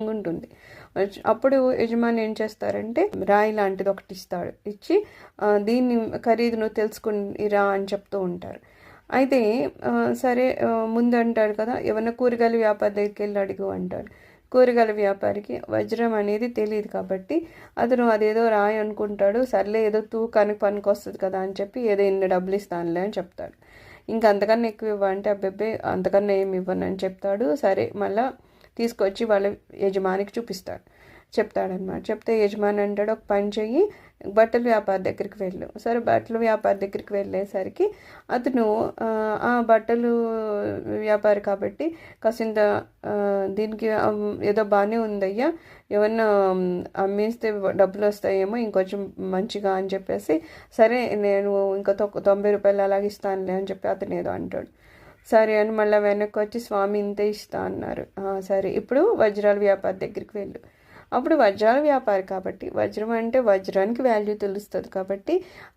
ఉంటుంది. అప్పుడు యజమాని ఏం చేస్తారంటే రాయి లాంటిది ఒకటి ఇస్తాడు. ఇచ్చి దీన్ని ఖరీదు నువ్వు తెలుసుకునిరా అని చెప్తూ ఉంటారు. అయితే సరే ముందు అంటాడు కదా, ఏమన్నా కూరగాయల వ్యాపారి దగ్గరికి వెళ్ళి అడుగు అంటాడు. కూరగాయల వ్యాపారికి వజ్రం అనేది తెలియదు కాబట్టి అతను అదేదో రాయి అనుకుంటాడు. సర్లే ఏదో తూకానికి పనికొస్తుంది కదా అని చెప్పి ఏదో ఇన్ని డబ్బులు ఇస్తానులే అని చెప్తాడు. ఇంకా అంతకన్నా ఎక్కువ ఇవ్వంటే అబ్బాయి అంతకన్నా ఏమి ఇవ్వను అని చెప్తాడు. సరే మళ్ళీ తీసుకొచ్చి వాళ్ళ యజమానికి చెప్తాడనమాట. చెప్తే యజమాని అంటాడు, ఒక పని చెయ్యి, బట్టల వ్యాపారి దగ్గరికి వెళ్ళు. సరే బట్టల వ్యాపారి దగ్గరికి వెళ్ళేసరికి అతను ఆ బట్టలు వ్యాపారి కాబట్టి కాసింత దీనికి ఏదో బాగానే ఉందయ్యా, ఏమన్నా అమ్మేస్తే డబ్బులు వస్తాయేమో ఇంకొంచెం మంచిగా అని చెప్పేసి, సరే నేను ఇంకా 90 రూపాయలు అలాగే ఇస్తానులే అని చెప్పి అతను ఏదో అంటాడు. సరే అని మళ్ళీ వెనక్కి వచ్చి, స్వామి ఇంతే ఇస్తా అన్నారు. సరే ఇప్పుడు వజ్రాల వ్యాపారి దగ్గరికి వెళ్ళు. అప్పుడు వజ్రాల వ్యాపారి కాబట్టి వజ్రం అంటే వజ్రానికి వాల్యూ తెలుస్తుంది కాబట్టి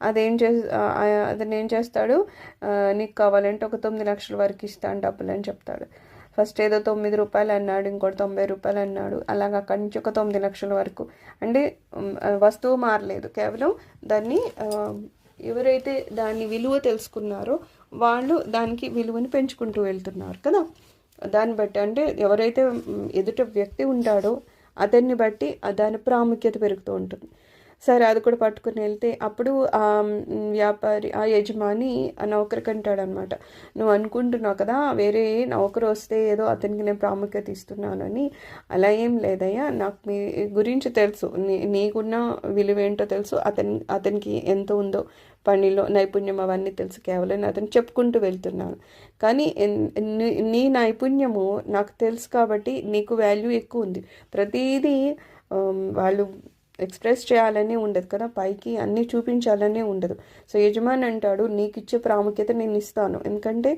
అతను ఏం చేస్తాడు, నీకు కావాలంటే ఒక 9 లక్షల వరకు ఇస్తాను డబ్బులు అని చెప్తాడు. ఫస్ట్ ఏదో 9 రూపాయలు అన్నాడు, ఇంకోటి 90 రూపాయలు అన్నాడు. అలాగ అక్కడి నుంచి ఒక 9 లక్షల వరకు. అంటే వస్తువు మారలేదు, కేవలం దాన్ని ఎవరైతే దాని విలువ తెలుసుకున్నారో వాళ్ళు దానికి విలువని పెంచుకుంటూ వెళ్తున్నారు కదా. దాన్ని బట్టి అంటే ఎవరైతే ఎదుట వ్యక్తి ఉంటాడో అతన్ని బట్టి దాని ప్రాముఖ్యత పెరుగుతూ ఉంటుంది. సరే అది కూడా పట్టుకుని వెళ్తే అప్పుడు ఆ వ్యాపారి ఆ యజమాని ఆ నౌకరికి అంటాడనమాట, నువ్వు అనుకుంటున్నావు కదా వేరే నౌకరు వస్తే ఏదో అతనికి నేను ప్రాముఖ్యత ఇస్తున్నానని. అలా ఏం లేదయ్యా, నాకు మీ గురించి తెలుసు, నీకున్న విలువ ఏంటో తెలుసు, అతనికి ఎంత ఉందో పనిలో నైపుణ్యం అవన్నీ తెలుసు, కేవలం అతను చెప్పుకుంటూ వెళ్తున్నాను. కానీ నీ నైపుణ్యము నాకు తెలుసు కాబట్టి నీకు వాల్యూ ఎక్కువ ఉంది. ప్రతిదీ వాళ్ళు ఎక్స్ప్రెస్ చేయాలని ఉండదు కదా, పైకి అన్నీ చూపించాలనే ఉండదు. సో యజమాని అంటాడు, నీకు ఇచ్చే ప్రాముఖ్యత నేను ఇస్తాను, ఎందుకంటే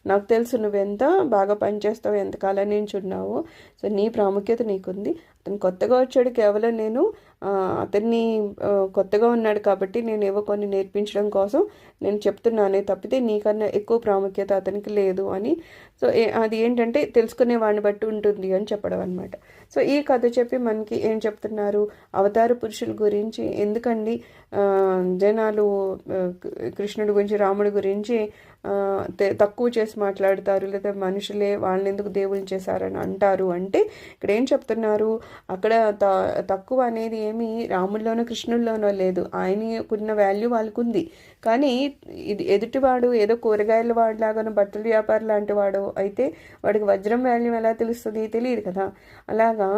నాకు తెలుసు నువ్వెంత బాగా పనిచేస్తావు, ఎంతకాలం నుంచి ఉన్నావో. సో నీ ప్రాముఖ్యత నీకుంది. అతను కొత్తగా వచ్చాడు, కేవలం నేను అతన్ని కొత్తగా ఉన్నాడు కాబట్టి నేను ఏవో కొన్ని నేర్పించడం కోసం నేను చెప్తున్నానే తప్పితే నీకన్నా ఎక్కువ ప్రాముఖ్యత అతనికి లేదు అని. సో అది ఏంటంటే తెలుసుకునే వాడిని బట్టి ఉంటుంది అని చెప్పడం అనమాట. సో ఈ కథ చెప్పి మనకి ఏం చెప్తున్నారు, అవతార పురుషుల గురించి ఎందుకండి జనాలు కృష్ణుడి గురించి రాముడి గురించి తక్కువ చేసి మాట్లాడతారు, లేదా మనుషులే వాళ్ళని ఎందుకు దేవుళ్ళు చేశారని అంటారు అంటే ఇక్కడ ఏం చెప్తున్నారు, అక్కడ తక్కువ అనేది ఏమి రాముల్లోనో కృష్ణుల్లోనో లేదు. ఆయనకున్న వాల్యూ వాళ్ళకు ఉంది. కానీ ఇది ఎదుటివాడు ఏదో కూరగాయల వాడిలాగానో బట్టల వ్యాపారి లాంటి వాడు అయితే వాడికి వజ్రం వాల్యూ ఎలా తెలుస్తుంది, తెలియదు కదా. అలాగా